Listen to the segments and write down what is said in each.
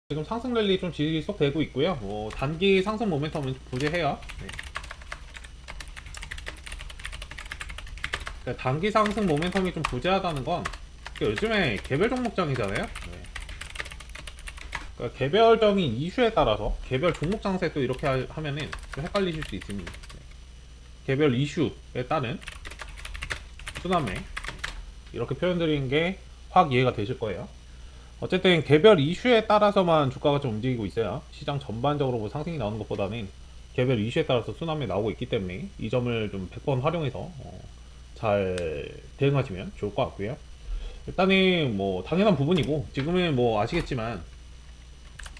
지금 상승 랠리 좀 지속되고 있고요. 단기 상승 모멘텀은 부재해요. 네. 그러니까 단기 상승 모멘텀이 좀 부재하다는 건 요즘에 개별 종목장이잖아요. 네. 그러니까 개별적인 이슈에 따라서 개별 종목 장세 또 이렇게 하면은 좀 헷갈리실 수 있습니다. 네. 개별 이슈에 따른 순환매 이렇게 표현드리는 게 확 이해가 되실 거예요. 어쨌든 개별 이슈에 따라서만 주가가 좀 움직이고 있어요. 시장 전반적으로 뭐 상승이 나오는 것보다는 개별 이슈에 따라서 순환매 나오고 있기 때문에 이 점을 좀 100번 활용해서 잘 대응하시면 좋을 것 같고요. 일단은 뭐 당연한 부분이고 지금은 뭐 아시겠지만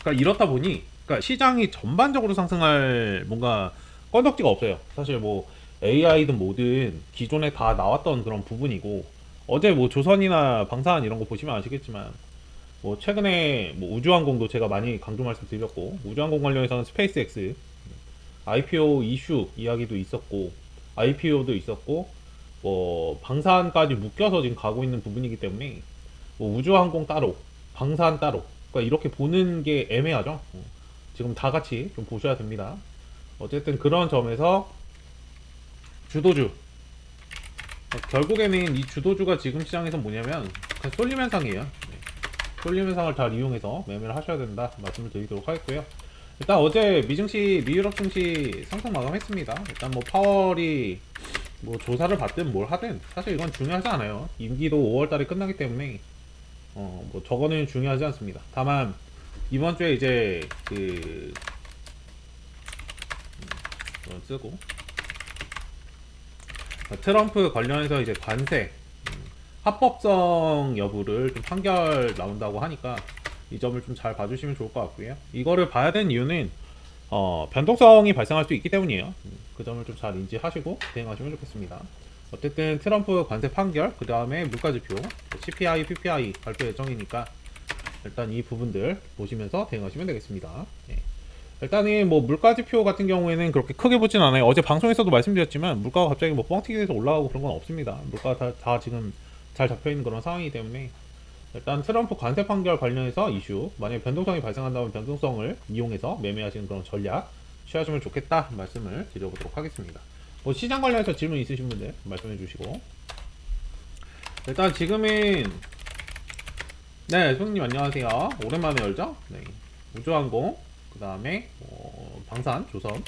그러니까 이렇다 보니 그러니까 시장이 전반적으로 상승할 뭔가 건덕지가 없어요. 사실 뭐 AI든 뭐든 기존에 다 나왔던 그런 부분이고 어제 뭐 조선이나 방산 이런 거 보시면 아시겠지만 뭐 최근에 뭐 우주항공도 제가 많이 강조 말씀드렸고 우주항공 관련해서는 스페이스X IPO 이슈 이야기도 있었고 IPO도 있었고 뭐 방산까지 묶여서 지금 가고 있는 부분이기 때문에 뭐 우주항공 따로 방산 따로 그러니까 이렇게 보는 게 애매하죠. 지금 다 같이 좀 보셔야 됩니다. 어쨌든 그런 점에서 주도주 결국에는 이 주도주가 지금 시장에서 뭐냐면 그냥 쏠림 현상이에요. 네. 쏠림 현상을 잘 이용해서 매매를 하셔야 된다 말씀을 드리도록 하겠고요. 일단 어제 미증시 미유럽 증시 상승 마감했습니다. 일단 뭐 파월이 뭐 조사를 받든 뭘 하든 사실 이건 중요하지 않아요. 임기도 5월달에 끝나기 때문에 뭐 저거는 중요하지 않습니다. 다만 이번 주에 이제 쓰고 트럼프 관련해서 이제 관세 합법성 여부를 좀 판결 나온다고 하니까 이 점을 좀 잘 봐주시면 좋을 것 같고요. 이거를 봐야 되는 이유는 변동성이 발생할 수 있기 때문이에요. 그 점을 좀 잘 인지하시고 대응하시면 좋겠습니다. 어쨌든 트럼프 관세 판결, 그 다음에 물가지표, CPI, PPI 발표 예정이니까 일단 이 부분들 보시면서 대응하시면 되겠습니다. 네. 일단은 뭐 물가지표 같은 경우에는 그렇게 크게 보진 않아요. 어제 방송에서도 말씀드렸지만 물가가 갑자기 뭐 뻥튀기 돼서 올라가고 그런 건 없습니다. 물가가 다 지금 잘 잡혀있는 그런 상황이기 때문에 일단 트럼프 관세 판결 관련해서 이슈 만약에 변동성이 발생한다면 변동성을 이용해서 매매하시는 그런 전략 취하시면 좋겠다 말씀을 드려보도록 하겠습니다. 뭐 시장 관련해서 질문 있으신 분들 말씀해 주시고 일단 지금은 네 손님 안녕하세요. 오랜만에 열죠? 네. 우주항공 그 다음에 방산 조선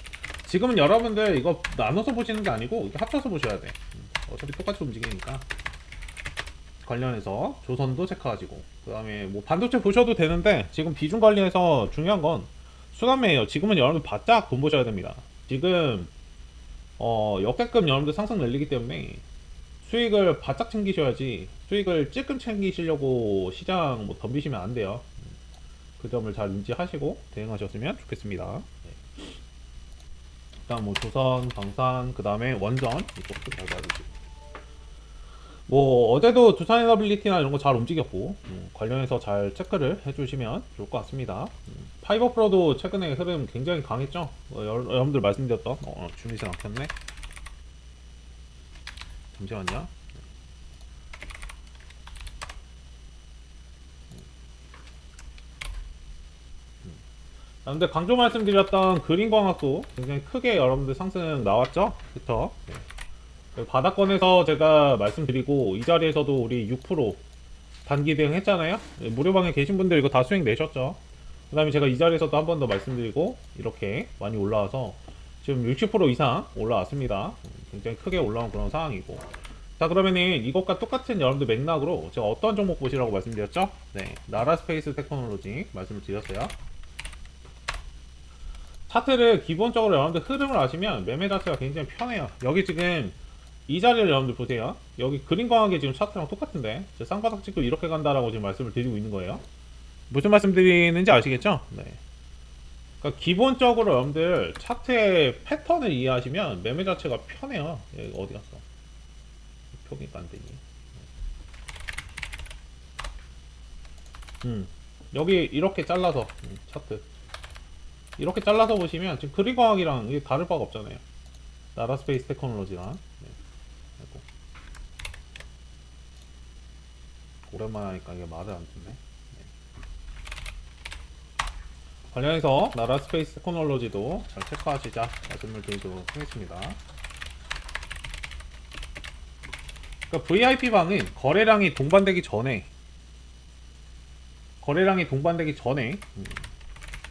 지금은 여러분들 이거 나눠서 보시는 게 아니고 이렇게 합쳐서 보셔야 돼. 어차피 똑같이 움직이니까 관련해서 조선도 체크하시고 그 다음에 뭐 반도체 보셔도 되는데 지금 비중 관리해서 중요한 건 순환매예요. 지금은 여러분들 바짝 돈 보셔야 됩니다. 지금 역대급 여러분들 상승 늘리기 때문에 수익을 바짝 챙기셔야지 수익을 찔끔 챙기시려고 시장 뭐 덤비시면 안 돼요. 그 점을 잘 인지하시고 대응하셨으면 좋겠습니다. 네. 일단 뭐 조선, 방산, 그 다음에 원전 이쪽도 잘 봐주시고 뭐 어제도 두산에너빌리티나 이런 거 잘 움직였고 관련해서 잘 체크를 해주시면 좋을 것 같습니다. 파이버 프로도 최근에 흐름 굉장히 강했죠. 여러분들 말씀드렸던 주미생 안 켰네. 잠시만요. 근데 강조 말씀드렸던 그린광학도 굉장히 크게 여러분들 상승 나왔죠? 그쵸? 네. 바닥권에서 제가 말씀드리고 이 자리에서도 우리 6% 단기 대응 했잖아요. 무료방에 계신 분들 이거 다 수익 내셨죠. 그 다음에 제가 이 자리에서도 한 번 더 말씀드리고 이렇게 많이 올라와서 지금 60% 이상 올라왔습니다. 굉장히 크게 올라온 그런 상황이고 자 그러면은 이것과 똑같은 여러분들 맥락으로 제가 어떤 종목 보시라고 말씀드렸죠? 네, 나라스페이스 테크놀로지 말씀을 드렸어요. 차트를 기본적으로 여러분들 흐름을 아시면 매매 자체가 굉장히 편해요. 여기 지금 이 자리를 여러분들 보세요. 여기 그림 광하게 지금 차트랑 똑같은데 쌍바닥 찍고 이렇게 간다라고 지금 말씀을 드리고 있는 거예요. 무슨 말씀 드리는지 아시겠죠? 네. 그러니까 기본적으로 여러분들 차트의 패턴을 이해하시면 매매 자체가 편해요. 여기 어디 갔어? 표기가 안 되니. 여기 이렇게 잘라서 차트 이렇게 잘라서 보시면 지금 그리과학이랑 이게 다를 바가 없잖아요. 나라스페이스 테크놀로지랑 네. 아이고. 오랜만에 하니까 이게 말을 안 듣네. 네. 관련해서 나라 스페이스 테크놀로지도 잘 체크하시자 말씀을 드리도록 하겠습니다. 그러니까 VIP 방은 거래량이 동반되기 전에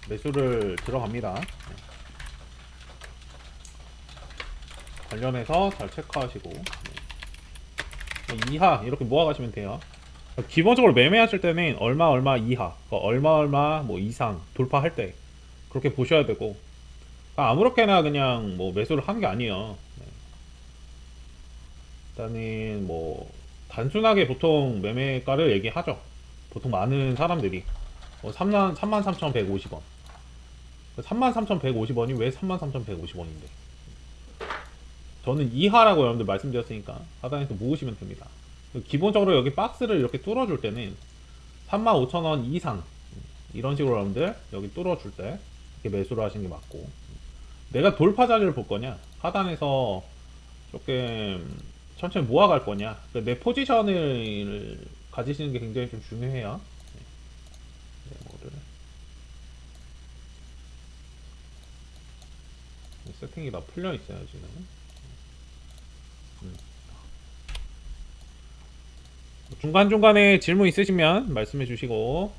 매수를 들어갑니다. 관련해서 잘 체크하시고 이하 이렇게 모아가시면 돼요. 기본적으로 매매하실 때는 얼마 이하, 얼마 뭐 이상 돌파할 때 그렇게 보셔야 되고 아무렇게나 그냥 뭐 매수를 하는 게 아니에요. 일단은 뭐 단순하게 보통 매매가를 얘기하죠. 보통 많은 사람들이 33,150원 33,150원이 왜 33,150원인데 저는 이하라고 여러분들 말씀드렸으니까 하단에서 모으시면 됩니다. 기본적으로 여기 박스를 이렇게 뚫어줄 때는 35,000원 이상 이런 식으로 여러분들 여기 뚫어줄 때 이렇게 매수를 하시는 게 맞고, 내가 돌파 자리를 볼 거냐 하단에서 조금 천천히 모아갈 거냐, 그러니까 내 포지션을 가지시는 게 굉장히 좀 중요해요. 세팅이 다 풀려 있어요 지금. 중간중간에 질문 있으시면 말씀해 주시고,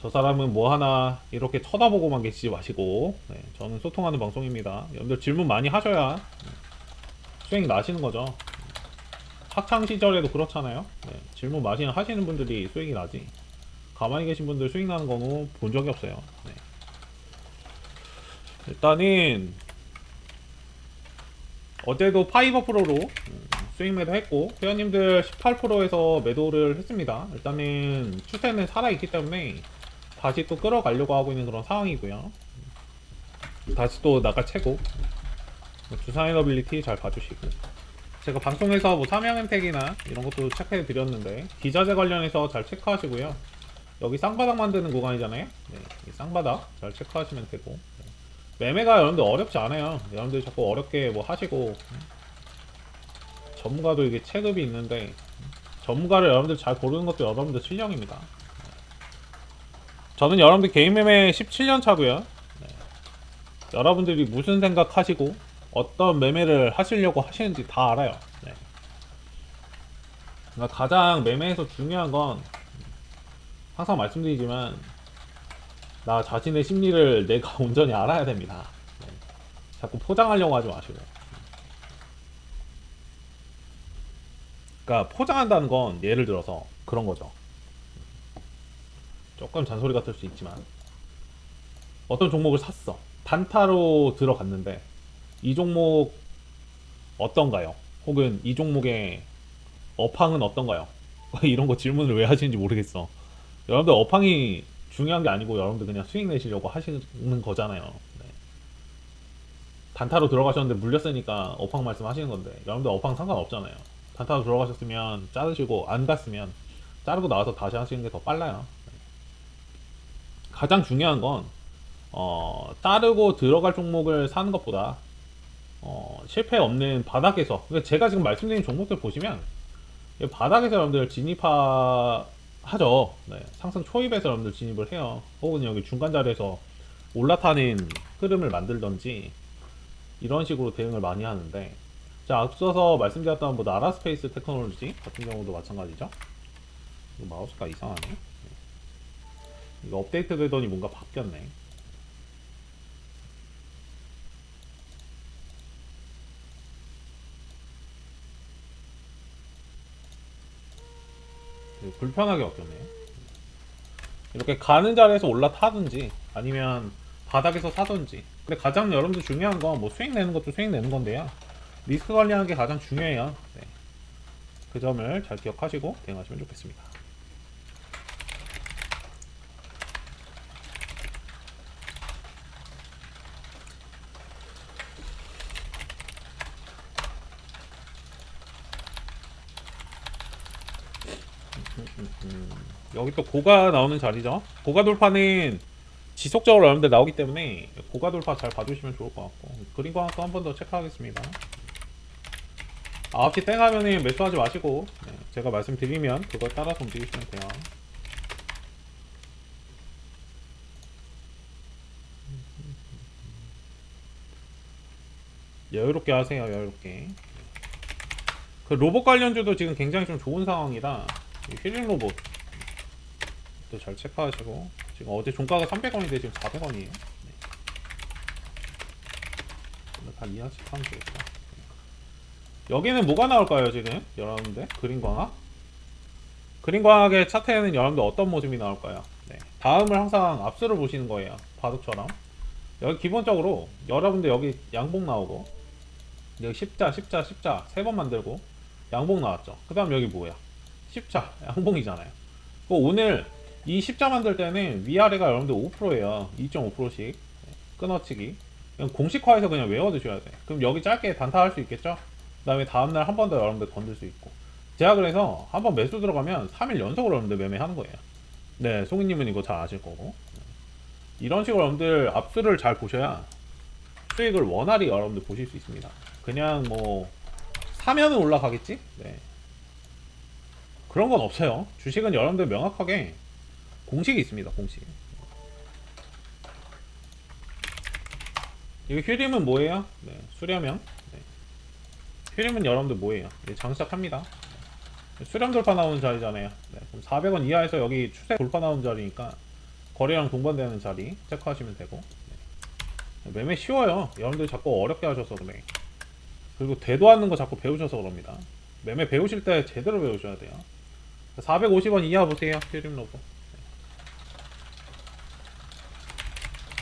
저 사람은 뭐 하나 이렇게 쳐다보고만 계시지 마시고, 저는 소통하는 방송입니다. 여러분들 질문 많이 하셔야 수익이 나시는 거죠. 학창 시절에도 그렇잖아요. 질문 많이 하시는 분들이 수익이 나지, 가만히 계신 분들 수익 나는 거는 본 적이 없어요. 일단은 어제도 파이버 프로로 수익 매도 했고, 회원님들 18%에서 매도를 했습니다. 일단은 추세는 살아있기 때문에 다시 또 끌어가려고 하고 있는 그런 상황이고요. 다시 또 나가채고 주사이너빌리티 잘 봐주시고, 제가 방송에서 뭐 삼양은택이나 이런 것도 체크해 드렸는데 기자재 관련해서 잘 체크하시고요. 여기 쌍바닥 만드는 구간이잖아요. 이 쌍바닥 잘 체크하시면 되고, 매매가 여러분들 어렵지 않아요. 여러분들 자꾸 어렵게 뭐 하시고, 전문가도 이게 체급이 있는데 전문가를 여러분들 잘 고르는 것도 여러분들 실력입니다. 저는 여러분들 개인 매매 17년 차고요. 여러분들이 무슨 생각하시고 어떤 매매를 하시려고 하시는지 다 알아요. 그러니까 가장 매매에서 중요한 건 항상 말씀드리지만 나 자신의 심리를 내가 온전히 알아야 됩니다. 자꾸 포장하려고 하지 마시고. 그러니까 포장한다는 건 예를 들어서 그런 거죠. 조금 잔소리 같을 수 있지만 어떤 종목을 샀어. 단타로 들어갔는데 이 종목 어떤가요? 혹은 이 종목의 업황은 어떤가요? 이런 거 질문을 왜 하시는지 모르겠어. 여러분들 업황이 중요한 게 아니고 여러분들 그냥 수익 내시려고 하시는 거잖아요. 단타로 들어가셨는데 물렸으니까 업황 말씀하시는 건데 여러분들 업황 상관없잖아요. 단타로 들어가셨으면 자르시고, 안 갔으면 자르고 나와서 다시 하시는 게 더 빨라요. 가장 중요한 건 자르고 들어갈 종목을 사는 것보다 실패 없는 바닥에서, 그러니까 제가 지금 말씀드린 종목들 보시면 바닥에서 여러분들 진입하죠. 상승 초입에서 여러분들 진입을 해요. 혹은 여기 중간 자리에서 올라타는 흐름을 만들던지 이런 식으로 대응을 많이 하는데, 자, 앞서서 말씀드렸던 뭐 나라 스페이스 테크놀로지 같은 경우도 마찬가지죠. 이거 마우스가 이상하네. 이거 업데이트 되더니 뭔가 바뀌었네. 불편하게 바뀌었네. 이렇게 가는 자리에서 올라타든지 아니면 바닥에서 사든지. 근데 가장 여러분들 중요한 건 뭐 수익 내는 것도 수익 내는 건데요, 리스크 관리하는 게 가장 중요해요. 그 점을 잘 기억하시고 대응하시면 좋겠습니다. 여기 또 고가 나오는 자리죠. 고가 돌파는 지속적으로 여러분들 나오기 때문에 고가 돌파 잘 봐주시면 좋을 것 같고, 그린 거 한 번 더 체크하겠습니다. 9시 땡 하면은 매수하지 마시고, 제가 말씀드리면 그걸 따라서 움직이시면 돼요. 여유롭게 하세요. 여유롭게. 그 로봇 관련주도 지금 굉장히 좀 좋은 상황이라 힐링 로봇 또 잘 체크하시고, 지금 어제 종가가 300원인데 지금 400원이에요. 다 이해하시고 하면 되겠다. 여기는 뭐가 나올까요 지금 여러분들? 그린광학? 그린광학의 차트에는 여러분들 어떤 모습이 나올까요? 네. 다음을 항상 앞수를 보시는 거예요. 바둑처럼. 여기 기본적으로 여러분들 여기 양봉 나오고, 여기 십자 세 번 만들고 양봉 나왔죠. 그 다음 여기 뭐야? 십자 양봉이잖아요. 오늘 이 십자 만들 때는 위아래가 여러분들 5%예요 2.5%씩 끊어치기. 그냥 공식화해서 그냥 외워두셔야 돼. 그럼 여기 짧게 단타할 수 있겠죠? 그 다음에 다음날 한 번 더 여러분들 건들 수 있고. 제가 그래서 한번 매수 들어가면 3일 연속으로 여러분들 매매하는 거예요. 네, 송이님은 이거 잘 아실 거고. 이런 식으로 여러분들 앞수를 잘 보셔야 수익을 원활히 여러분들 보실 수 있습니다. 그냥 뭐 사면은 올라가겠지? 네. 그런 건 없어요. 주식은 여러분들 명확하게 공식이 있습니다. 공식. 이거 휴림은 뭐예요? 네, 수렴형. 네. 휴림은 여러분들 뭐예요? 네, 장시작합니다. 네, 수렴 돌파 나오는 자리잖아요. 네, 그럼 400원 이하에서 여기 추세 돌파 나오는 자리니까 거래량 동반되는 자리 체크하시면 되고. 네. 매매 쉬워요. 여러분들 자꾸 어렵게 하셔서 그래. 그리고 되도 않는 거 자꾸 배우셔서 그럽니다. 매매 배우실 때 제대로 배우셔야 돼요. 450원 이하 보세요. 휴림 로고.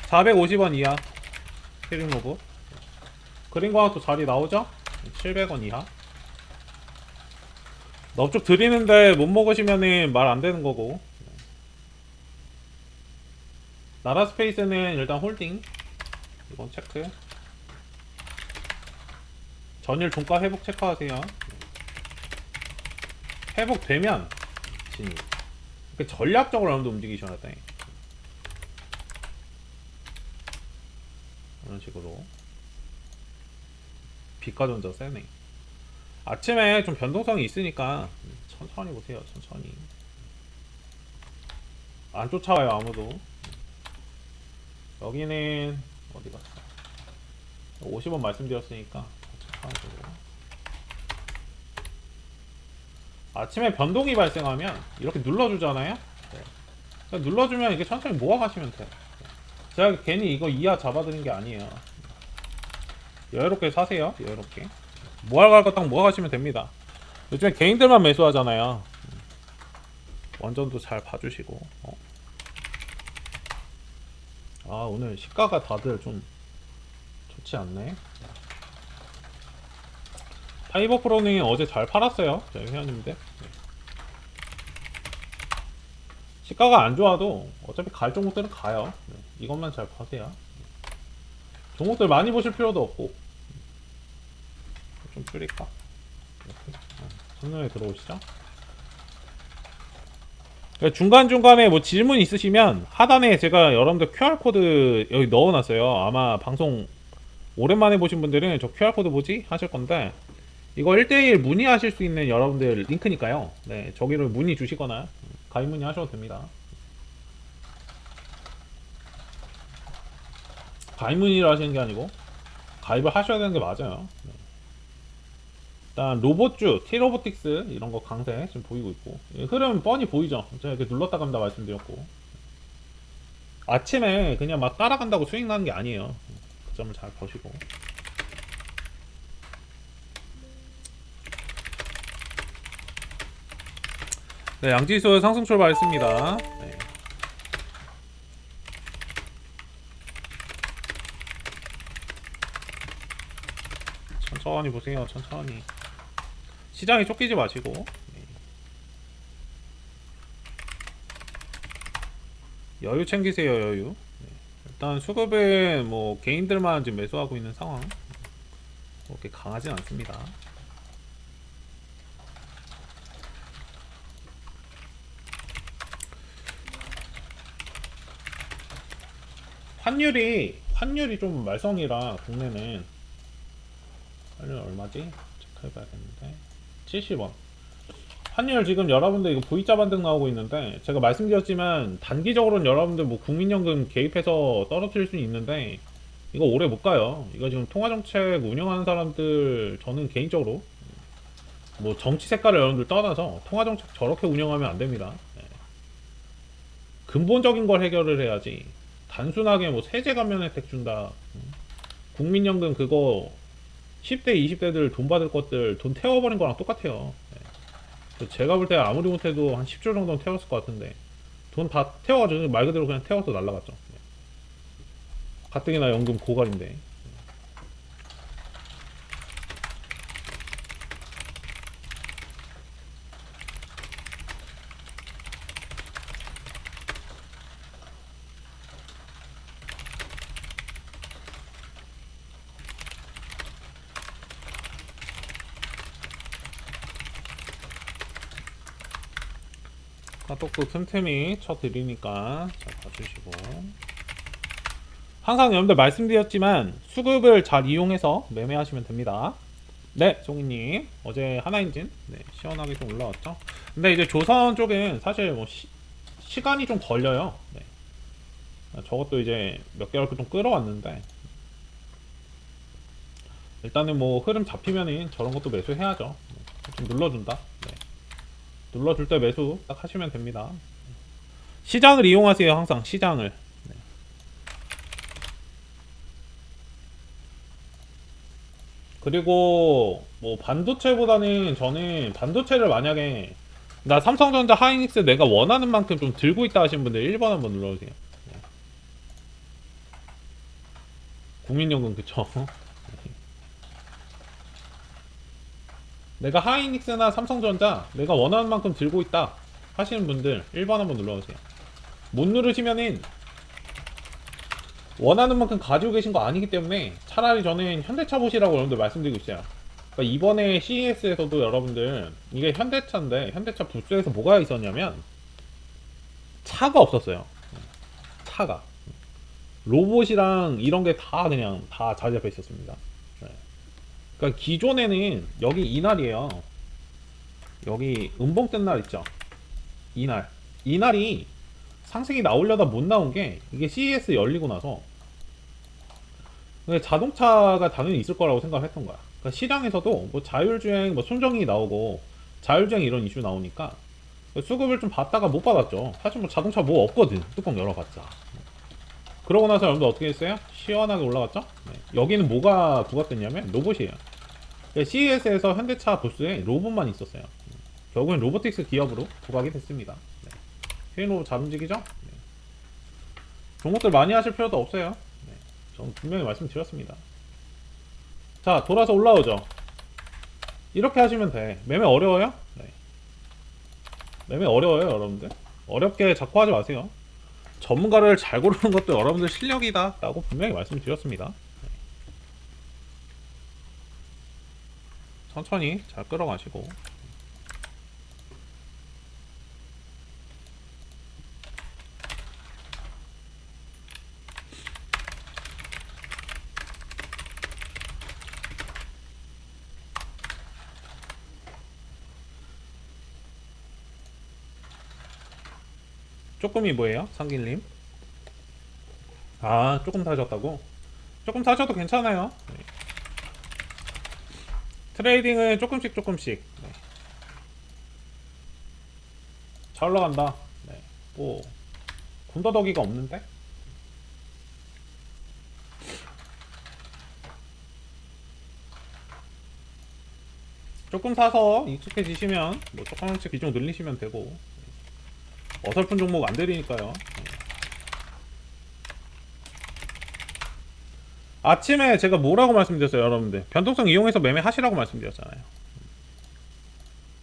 450원 이하 휴림 로고. 그린광학도 자리 나오죠? 700원 이하. 넙죽 드리는데 못 먹으시면은 말 안 되는 거고. 나라 스페이스는 일단 홀딩. 이건 체크. 전일 종가 회복 체크하세요. 회복되면 진입. 전략적으로 여러분들 움직이셔야 돼. 이런 식으로. 비가전자 세네. 아침에 좀 변동성이 있으니까 천천히 보세요. 천천히. 안 쫓아와요 아무도. 여기는 어디 갔어? 50원 말씀드렸으니까 체크하시고. 아침에 변동이 발생하면 이렇게 눌러주잖아요. 네. 눌러주면 이게 천천히 모아가시면 돼요. 제가 괜히 이거 이하 잡아드린 게 아니에요. 여유롭게 사세요. 여유롭게 모아갈 거 딱 모아가시면 됩니다. 요즘에 개인들만 매수하잖아요. 원전도 잘 봐주시고. 아 오늘 시가가 다들 좀 좋지 않네. 파이버 프로는 어제 잘 팔았어요. 저희 회원님들. 시가가 안 좋아도 어차피 갈 종목들은 가요. 이것만 잘 보세요. 종목들 많이 보실 필요도 없고. 좀 줄일까? 선명히 들어오시죠. 중간중간에 뭐 질문 있으시면 하단에 제가 여러분들 QR코드 여기 넣어놨어요. 아마 방송 오랜만에 보신 분들은 저 QR코드 뭐지? 하실 건데, 이거 1대1 문의하실 수 있는 여러분들 링크니까요. 네, 저기를 문의 주시거나 가입 문의 하셔도 됩니다. 가입 문의를 하시는 게 아니고 가입을 하셔야 되는 게 맞아요. 네. 일단 로봇주, T로보틱스 이런 거 강세 지금 보이고 있고, 흐름 뻔히 보이죠. 제가 이렇게 눌렀다 간다 말씀드렸고, 아침에 그냥 막 따라간다고 수익 나는 게 아니에요. 그 점을 잘 보시고. 네, 양지수 상승 출발했습니다. 네. 천천히 보세요. 천천히. 시장에 쫓기지 마시고. 네. 여유 챙기세요. 여유. 네. 일단 수급은 뭐 개인들만 지금 매수하고 있는 상황. 그렇게 강하진 않습니다. 환율이 좀 말썽이라 국내는. 환율 얼마지? 체크해봐야겠는데. 70원. 환율 지금 여러분들 이거 V자 반등 나오고 있는데, 제가 말씀드렸지만 단기적으로는 여러분들 뭐 국민연금 개입해서 떨어뜨릴 수는 있는데, 이거 오래 못 가요. 이거 지금 통화정책 운영하는 사람들, 저는 개인적으로 뭐 정치 색깔을 여러분들 떠나서 통화정책 저렇게 운영하면 안 됩니다. 예. 근본적인 걸 해결을 해야지. 단순하게 뭐 세제 감면 혜택 준다, 국민연금 그거 10대 20대들 돈 받을 것들 돈 태워버린 거랑 똑같아요. 예. 제가 볼 때 아무리 못해도 한 10조 정도는 태웠을 것 같은데 돈 다 태워가지고 말 그대로 그냥 태워서 날라갔죠. 예. 가뜩이나 연금 고갈인데. 카톡도 틈틈이 쳐드리니까 잘 봐주시고, 항상 여러분들 말씀드렸지만 수급을 잘 이용해서 매매하시면 됩니다. 네, 종이님 어제 하나인진 네, 시원하게 좀 올라왔죠. 근데 이제 조선 쪽은 사실 뭐 시간이 좀 걸려요. 네. 저것도 이제 몇 개월 좀 끌어왔는데 일단은 뭐 흐름 잡히면은 저런 것도 매수해야죠. 좀 눌러준다. 네. 눌러줄 때 매수 딱 하시면 됩니다. 시장을 이용하세요. 항상 시장을. 네. 그리고 뭐 반도체보다는 저는 반도체를 만약에 나 삼성전자 하이닉스 내가 원하는 만큼 좀 들고 있다 하신 분들 1번 한번 눌러주세요. 네. 국민연금 그쵸. 내가 하이닉스나 삼성전자 내가 원하는 만큼 들고 있다 하시는 분들 1번 한번 눌러주세요. 못 누르시면은 원하는 만큼 가지고 계신 거 아니기 때문에 차라리 저는 현대차 보시라고 여러분들 말씀드리고 있어요. 그러니까 이번에 CES에서도 여러분들 이게 현대차인데 현대차 부스에서 뭐가 있었냐면 차가 없었어요. 차가 로봇이랑 이런 게 다 그냥 다 자리 잡혀 있었습니다. 네. 그러니까 기존에는 여기 이날이에요. 여기 음봉 뜬 날 있죠. 이날이 상승이 나오려다 못 나온 게 이게 CES 열리고 나서 근데 자동차가 당연히 있을 거라고 생각을 했던 거야. 그러니까 시장에서도 뭐 자율주행, 뭐 순정이 나오고 자율주행 이런 이슈 나오니까 수급을 좀 받다가 못 받았죠. 사실 뭐 자동차 뭐 없거든. 뚜껑 열어봤자. 그러고 나서 여러분들 어떻게 했어요? 시원하게 올라갔죠? 네. 여기는 뭐가 부각됐냐면 로봇이에요. CES에서 현대차 부스에 로봇만 있었어요. 결국엔 로보틱스 기업으로 부각이 됐습니다. 네. 휘인로봇 잘 움직이죠? 네. 종목들 많이 하실 필요도 없어요. 네. 저는 분명히 말씀드렸습니다. 자, 돌아서 올라오죠. 이렇게 하시면 돼. 매매 어려워요? 네. 매매 어려워요, 여러분들. 어렵게 자꾸 하지 마세요. 전문가를 잘 고르는 것도 여러분들 실력이다 라고 분명히 말씀드렸습니다. 네. 천천히 잘 끌어가시고 조금이 뭐예요? 상길님. 아, 조금 사셨다고? 조금 사셔도 괜찮아요. 네. 트레이딩은 조금씩 네. 잘 올라간다. 네. 뭐 군더더기가 없는데? 조금 사서 익숙해지시면 뭐 조금씩 비중 늘리시면 되고 어설픈 종목 안 들이니까요. 아침에 제가 뭐라고 말씀드렸어요, 여러분들? 변동성 이용해서 매매하시라고 말씀드렸잖아요.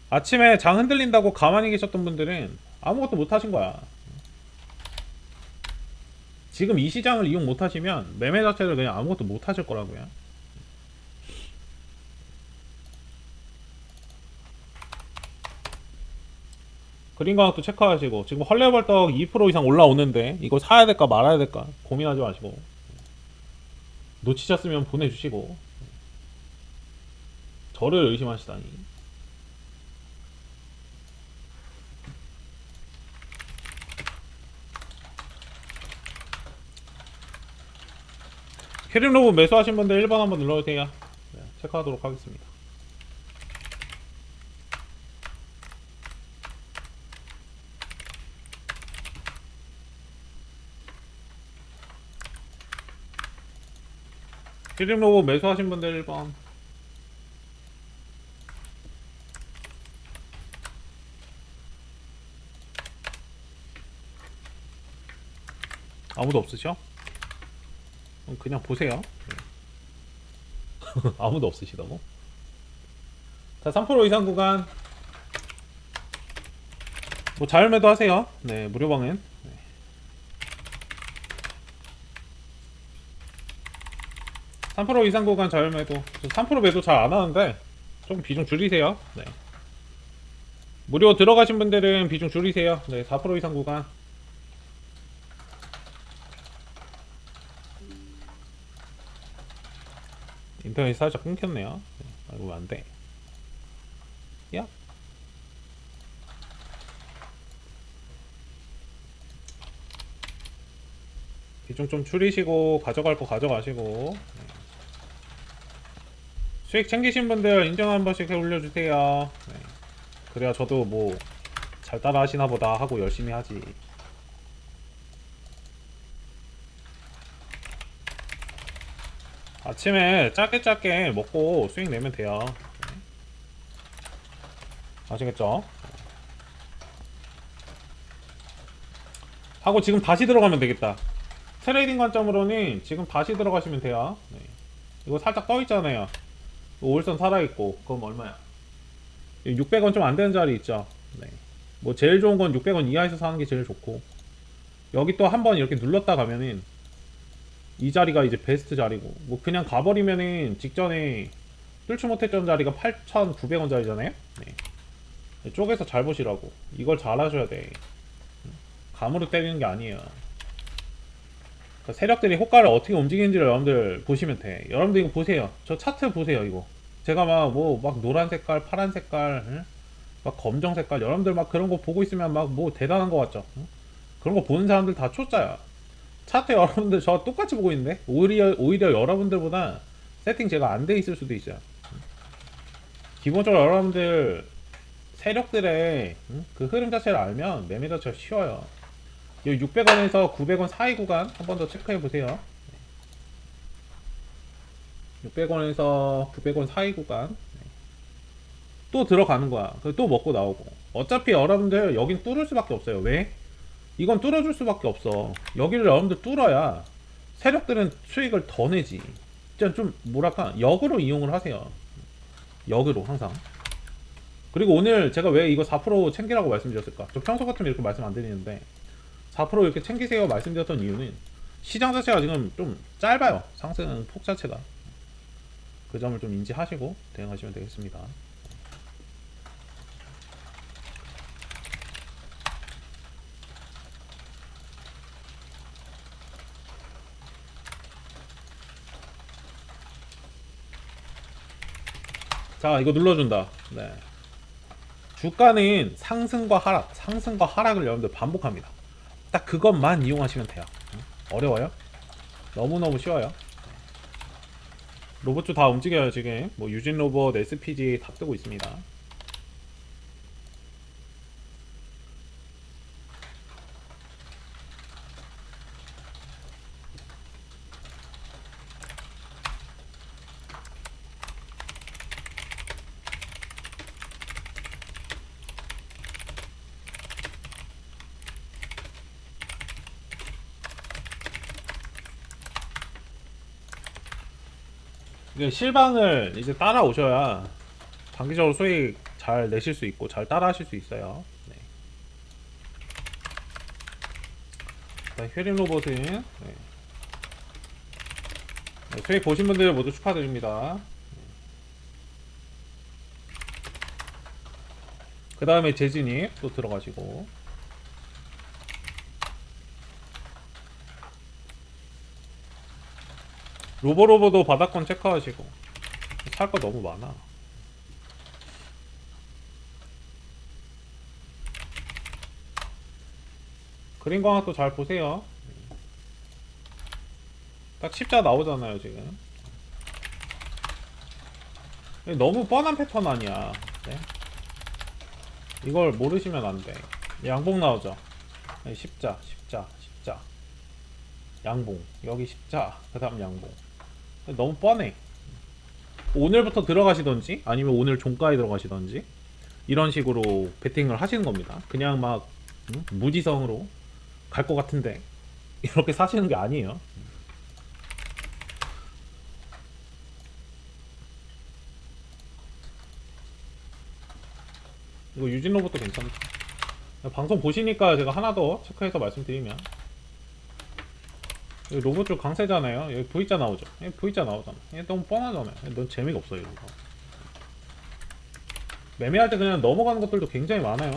아침에 장 흔들린다고 가만히 계셨던 분들은 아무것도 못 하신 거야. 지금 이 시장을 이용 못 하시면 매매 자체를 그냥 아무것도 못 하실 거라고요. 그린 가격도 체크하시고 지금 헐레벌떡 2% 이상 올라오는데 이거 사야 될까 말아야 될까 고민하지 마시고 놓치셨으면 보내주시고 저를 의심하시다니. 캐릭 로봇 매수하신 분들 1번 한번 눌러주세요. 네, 체크하도록 하겠습니다. 캐릭 로봇 매수하신 분들 1번. 아무도 없으셔? 그럼 그냥 보세요. 아무도 없으시다고? 자, 3% 이상 구간 뭐 자율매도 하세요. 네, 무료방은. 네. 3% 이상 구간 자율매도. 3% 매도 잘 안 하는데 좀 비중 줄이세요. 네. 무료 들어가신 분들은 비중 줄이세요. 네, 4% 이상 구간. 인터넷이 살짝 끊겼네요. 네. 아이고, 안 돼. 야. 비중 좀 줄이시고 가져갈 거 가져가시고. 네. 수익 챙기신 분들 인정 한 번씩 해 올려주세요. 네. 그래야 저도 뭐 잘 따라 하시나 보다 하고 열심히 하지. 아침에 짧게 먹고 수익 내면 돼요. 네. 아시겠죠? 하고 지금 다시 들어가면 되겠다. 트레이딩 관점으로는 지금 다시 들어가시면 돼요. 네. 이거 살짝 떠있잖아요. 5일선 살아있고 그럼 얼마야? 600원 좀 안되는 자리 있죠. 네. 뭐 제일 좋은 건 600원 이하에서 사는 게 제일 좋고, 여기 또 한번 이렇게 눌렀다 가면은 이 자리가 이제 베스트 자리고, 뭐 그냥 가버리면은 직전에 뚫지 못했던 자리가 8,900원 자리잖아요. 네. 쪼개서 잘 보시라고. 이걸 잘 하셔야 돼. 감으로 때리는 게 아니에요. 그러니까 세력들이 호가를 어떻게 움직이는지를 여러분들 보시면 돼. 여러분들 이거 보세요. 저 차트 보세요. 이거 제가 막 노란 색깔, 파란 색깔, 응? 막 검정 색깔, 여러분들 막 그런 거 보고 있으면 막 뭐 대단한 거 같죠? 응? 그런 거 보는 사람들 다 초짜야. 차트 여러분들 저 똑같이 보고 있는데 오히려 여러분들보다 세팅 제가 안 돼 있을 수도 있어요. 기본적으로 여러분들 세력들의 그 흐름 자체를 알면 매매 자체가 쉬워요. 이 600원에서 900원 사이 구간 한 번 더 체크해 보세요. 600원에서 900원 사이 구간 또 들어가는 거야. 또 먹고 나오고. 어차피 여러분들 여긴 뚫을 수밖에 없어요. 왜? 이건 뚫어줄 수밖에 없어. 여기를 여러분들 뚫어야 세력들은 수익을 더 내지. 진짜 좀 뭐랄까 역으로 이용을 하세요. 역으로 항상. 그리고 오늘 제가 왜 이거 4% 챙기라고 말씀드렸을까? 저 평소 같으면 이렇게 말씀 안 드리는데 4% 이렇게 챙기세요 말씀드렸던 이유는 시장 자체가 지금 좀 짧아요. 상승 폭 자체가. 그 점을 좀 인지하시고 대응하시면 되겠습니다. 자, 이거 눌러준다. 네. 주가는 상승과 하락을 여러분들 반복합니다. 딱 그것만 이용하시면 돼요. 어려워요? 너무너무 쉬워요. 로봇도 다 움직여요. 지금 뭐 유진 로봇, SPG 다 뜨고 있습니다. 이게 실방을 이제 따라오셔야 장기적으로 수익 잘 내실 수 있고 잘 따라 하실 수 있어요. 네. 자, 휘림 로봇은 네. 네, 수익 보신 분들 모두 축하드립니다. 그 다음에 재진입 또 들어가시고, 로보로보도 바닥권 체크하시고. 살 거 너무 많아. 그린 광학도 잘 보세요. 딱 십자 나오잖아요 지금. 너무 뻔한 패턴 아니야. 네? 이걸 모르시면 안 돼. 양봉 나오죠. 네, 십자, 십자, 십자. 양봉. 여기 십자. 그 다음 양봉. 너무 뻔해. 오늘부터 들어가시던지 아니면 오늘 종가에 들어가시던지 이런 식으로 베팅을 하시는 겁니다. 그냥 막 무지성으로 갈 것 같은데 이렇게 사시는 게 아니에요. 이거 유진 로봇도 괜찮죠. 방송 보시니까 제가 하나 더 체크해서 말씀드리면 여기 로봇 쪽 강세잖아요. 여기 V자 나오죠. 여기 V자 나오잖아. 이게 너무 뻔하잖아요. 너무 재미가 없어요. 이거. 매매할 때 그냥 넘어가는 것들도 굉장히 많아요.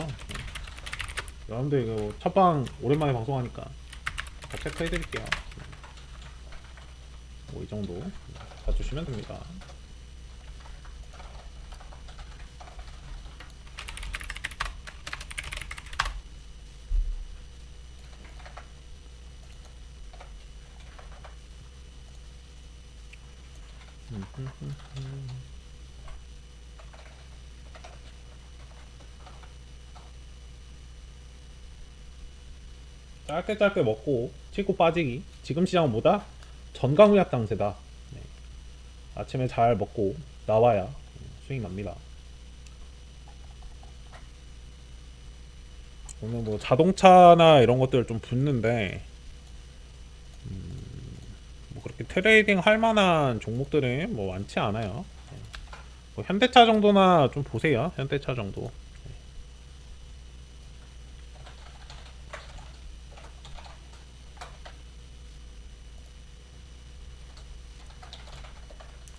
여러분들 이거 첫방 오랜만에 방송하니까 다 체크해드릴게요. 뭐 이 정도 봐주시면 됩니다. 짧게 먹고 치고 빠지기. 지금 시장은 뭐다? 전강약 강세다. 네. 아침에 잘 먹고 나와야 수익 납니다. 오늘 뭐 자동차나 이런 것들 좀 붙는데 뭐 그렇게 트레이딩 할 만한 종목들은 뭐 많지 않아요. 네. 뭐 현대차 정도나 좀 보세요. 현대차 정도.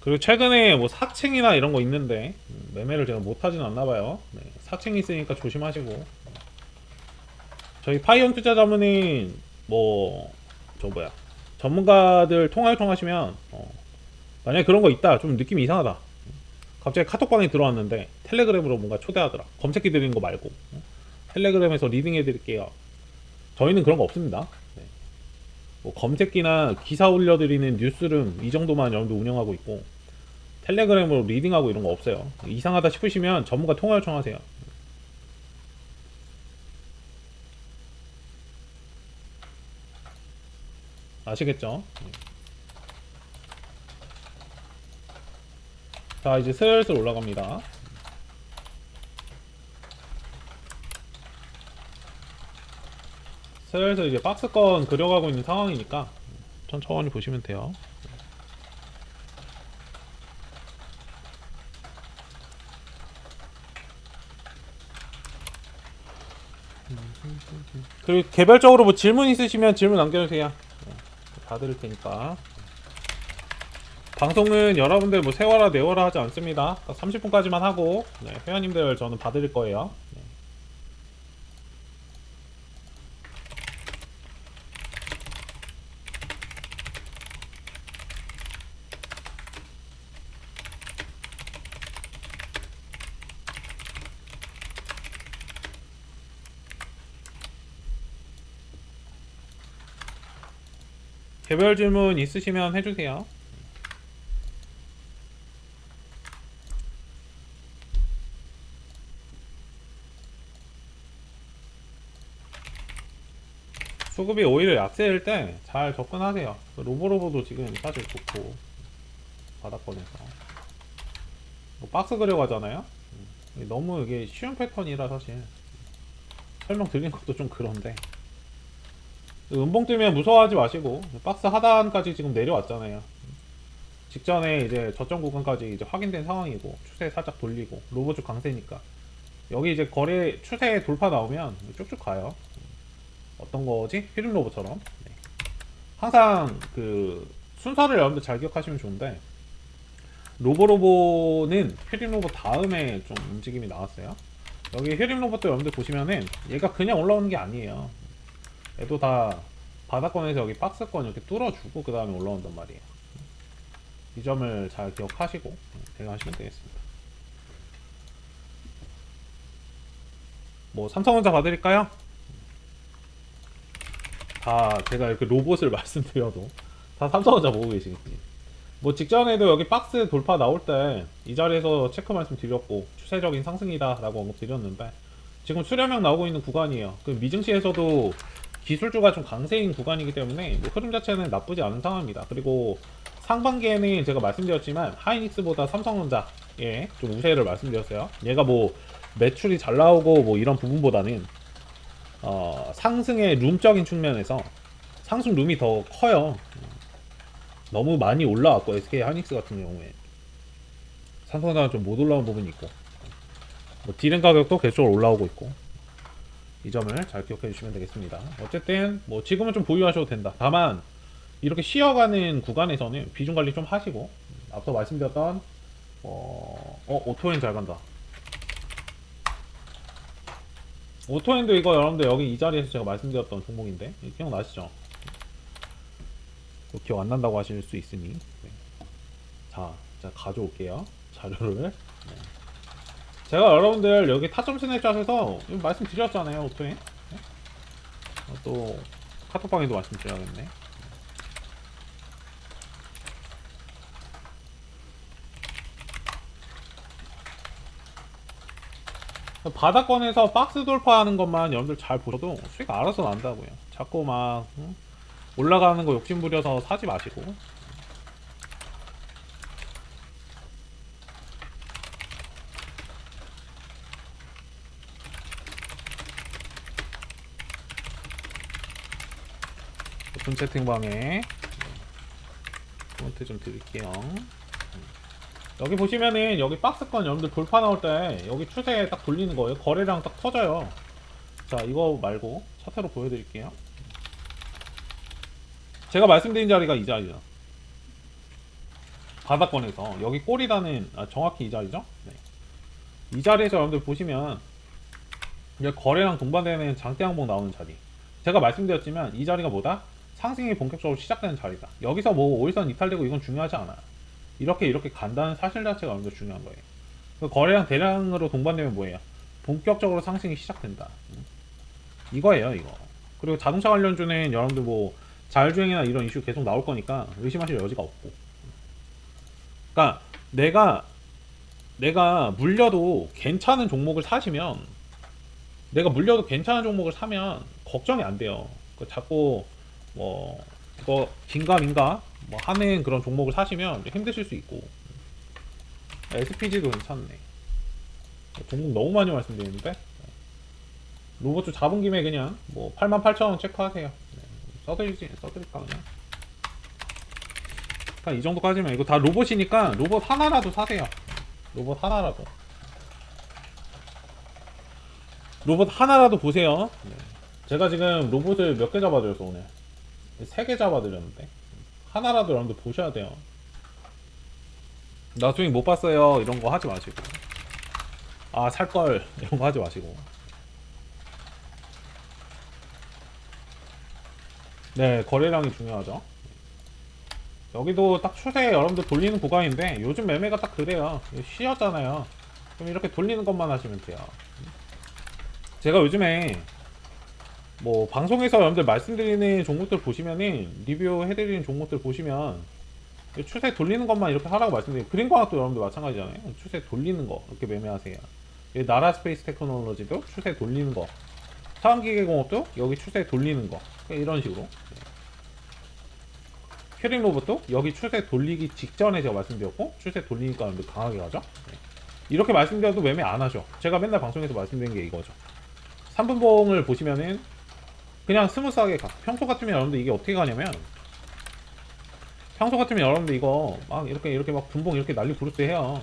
그리고 최근에 뭐 사칭이나 이런 거 있는데 매매를 제가 못하진 않나봐요. 네, 사칭이 있으니까 조심하시고. 저희 파이온 투자자문인 뭐 저 뭐야 전문가들 통화요청하시면 만약에 그런 거 있다 좀 느낌이 이상하다 갑자기 카톡방에 들어왔는데 텔레그램으로 뭔가 초대하더라 검색해 드리는 거 말고 텔레그램에서 리딩해 드릴게요. 저희는 그런 거 없습니다. 네. 뭐 검색기나 기사 올려드리는 뉴스룸 이 정도만 여러분들 운영하고 있고 텔레그램으로 리딩하고 이런 거 없어요. 이상하다 싶으시면 전문가 통화 요청하세요. 아시겠죠? 자 이제 슬슬 올라갑니다. 슬슬 이제 박스권 그려가고 있는 상황이니까 천천히 보시면 돼요. 그리고 개별적으로 뭐 질문 있으시면 질문 남겨주세요. 다 드릴 테니까. 방송은 여러분들 뭐 세워라 내워라 하지 않습니다. 딱 30분까지만 하고 네, 회원님들 저는 봐드릴 거예요. 네. 개별 질문 있으시면 해주세요. 수급이 오히려 약세일 때 잘 접근하세요. 로보로보도 지금 사실 좋고 바닥권에서 뭐 박스 그려가잖아요. 너무 이게 쉬운 패턴이라 사실 설명 드리는 것도 좀 그런데 음봉 뜨면 무서워하지 마시고 박스 하단까지 지금 내려왔잖아요. 직전에 이제 저점 구간까지 이제 확인된 상황이고 추세 살짝 돌리고 로봇 쪽 강세니까 여기 이제 거래 추세 돌파 나오면 쭉쭉 가요. 어떤 거지? 히든 로봇처럼. 네. 항상 그 순서를 여러분들 잘 기억하시면 좋은데 로보로보는 히든 로봇 다음에 좀 움직임이 나왔어요. 여기 히든 로봇도 여러분들 보시면은 얘가 그냥 올라오는 게 아니에요. 얘도 다 바닥권에서 여기 박스권 이렇게 뚫어주고 그 다음에 올라온단 말이에요. 이 점을 잘 기억하시고 대응하시면 되겠습니다. 뭐 삼성전자 봐드릴까요? 다 제가 이렇게 로봇을 말씀드려도 다 삼성전자 보고 계시겠지. 뭐 직전에도 여기 박스 돌파 나올 때 이 자리에서 체크 말씀드렸고 추세적인 상승이다 라고 언급드렸는데 지금 수렴형 나오고 있는 구간이에요. 그 미증시에서도 기술주가 좀 강세인 구간이기 때문에 뭐 흐름 자체는 나쁘지 않은 상황입니다. 그리고 상반기에는 제가 말씀드렸지만 하이닉스보다 삼성전자에 좀 우세를 말씀드렸어요. 얘가 뭐 매출이 잘 나오고 뭐 이런 부분보다는 상승의 룸적인 측면에서 상승 룸이 더 커요. 너무 많이 올라왔고 SK 하이닉스 같은 경우에 삼성전자는 좀 못 올라온 부분이 있고 뭐 디램 가격도 계속적으로 올라오고 있고 이 점을 잘 기억해 주시면 되겠습니다. 어쨌든 뭐 지금은 좀 보유하셔도 된다. 다만 이렇게 쉬어가는 구간에서는 비중 관리 좀 하시고 앞서 말씀드렸던 오토엔 잘 간다. 오토엔도 이거 여러분들 여기 이 자리에서 제가 말씀드렸던 종목인데 기억나시죠? 기억 안 난다고 하실 수 있으니 네. 자 가져올게요 자료를. 네. 제가 여러분들 여기 타점 스냅샷에서 말씀드렸잖아요 오토엔. 네? 또 카톡방에도 말씀드려야겠네. 바닥권에서 박스 돌파하는 것만 여러분들 잘 보셔도 수익 알아서 난다고요. 자꾸 막 올라가는 거 욕심부려서 사지 마시고. 오픈 채팅방에 코멘트 좀 드릴게요. 여기 보시면은 여기 박스권 여러분들 돌파 나올 때 여기 추세 딱 돌리는 거예요. 거래량 딱 터져요. 자 이거 말고 차트로 보여드릴게요. 제가 말씀드린 자리가 이 자리죠. 바닥권에서 여기 꼬리다는 정확히 이 자리죠. 네. 이 자리에서 여러분들 보시면 이제 거래량 동반되는 장대 항목 나오는 자리. 제가 말씀드렸지만 이 자리가 뭐다? 상승이 본격적으로 시작되는 자리다. 여기서 뭐 5일선 이탈되고 이건 중요하지 않아요. 이렇게 간다는 사실 자체가 여러분들 중요한 거예요. 그 거래량 대량으로 동반되면 뭐예요? 본격적으로 상승이 시작된다. 이거예요 이거. 그리고 자동차 관련주는 여러분들 뭐 자율주행이나 이런 이슈 계속 나올 거니까 의심하실 여지가 없고. 그러니까 내가 물려도 괜찮은 종목을 사시면 걱정이 안 돼요. 자꾸 뭐 이거 긴가민가 뭐 하는 그런 종목을 사시면 힘드실 수 있고. SPG도 괜찮네. 종목 너무 많이 말씀드리는데 로봇주 잡은 김에 그냥 뭐 88,000원 체크하세요. 써드릴까 그냥. 이 정도까지면 이거 다 로봇이니까 로봇 하나라도 사세요. 로봇 하나라도 보세요. 제가 지금 로봇을 몇 개 잡아드렸어 오늘? 3개 잡아드렸는데 하나라도 여러분들 보셔야 돼요. 나 수익 못 봤어요 이런 거 하지 마시고, 살걸 이런 거 하지 마시고. 네, 거래량이 중요하죠. 여기도 딱 추세 여러분들 돌리는 구간인데 요즘 매매가 딱 그래요. 쉬었잖아요. 그럼 이렇게 돌리는 것만 하시면 돼요. 제가 요즘에 뭐 방송에서 여러분들 말씀드리는 종목들 보시면은 리뷰해드리는 종목들 보시면 추세 돌리는 것만 이렇게 하라고 말씀드려요. 그린과학도 여러분들 마찬가지잖아요. 추세 돌리는 거 이렇게 매매하세요. 나라 스페이스 테크놀로지도 추세 돌리는 거, 차원기계공업도 여기 추세 돌리는 거, 이런 식으로. 큐링 로봇도 여기 추세 돌리기 직전에 제가 말씀드렸고 추세 돌리니까 여러분들 강하게 가죠. 이렇게 말씀드려도 매매 안 하죠. 제가 맨날 방송에서 말씀드린 게 이거죠. 3분봉을 보시면은 그냥 스무스하게 가. 평소 같으면 여러분들 이게 어떻게 가냐면, 평소 같으면 여러분들 이거 막 이렇게 막 분봉 이렇게 난리 부르스 해요.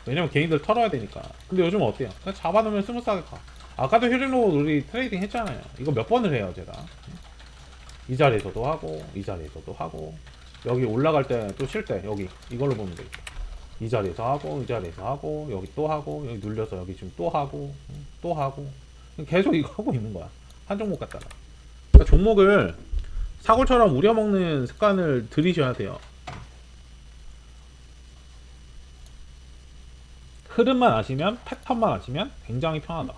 왜냐면 개인들 털어야 되니까. 근데 요즘은 어때요? 그냥 잡아놓으면 스무스하게 가. 아까도 휴린로봇 우리 트레이딩 했잖아요. 이거 몇 번을 해요 제가. 이 자리에서도 하고 이 자리에서도 하고 여기 올라갈 때 또 쉴 때 여기 이걸로 보면 되겠다. 이 자리에서 하고 이 자리에서 하고 여기 또 하고 여기 눌려서 여기 지금 또 하고 또 하고 계속 이거 하고 있는 거야. 한 종목 갖다가. 그러니까 종목을 사골처럼 우려먹는 습관을 들이셔야 돼요. 흐름만 아시면, 패턴만 아시면 굉장히 편하다.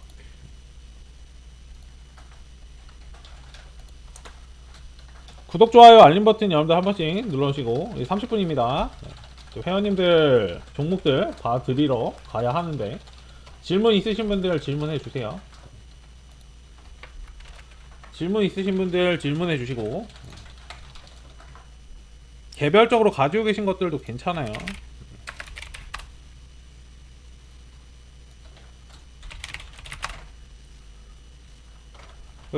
구독, 좋아요, 알림 버튼 여러분들 한 번씩 눌러주시고 30분입니다. 회원님들 종목들 다 드리러 가야 하는데 질문 있으신 분들 질문해 주세요. 질문 있으신 분들 질문해 주시고 개별적으로 가지고 계신 것들도 괜찮아요.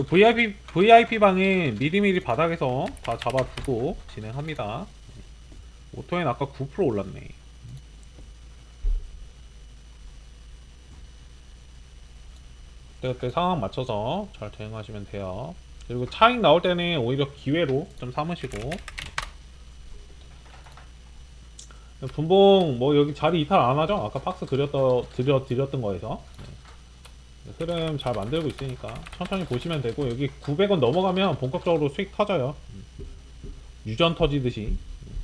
VIP 방은 미리미리 바닥에서 다 잡아두고 진행합니다. 오토엔 아까 9% 올랐네. 그때 상황 맞춰서 잘 대응하시면 돼요. 그리고 차익 나올 때는 오히려 기회로 좀 삼으시고, 분봉 뭐 여기 자리 이탈 안 하죠? 아까 박스 드렸던 거에서. 네. 흐름 잘 만들고 있으니까 천천히 보시면 되고, 여기 900원 넘어가면 본격적으로 수익 터져요. 유전 터지듯이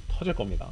터질 겁니다.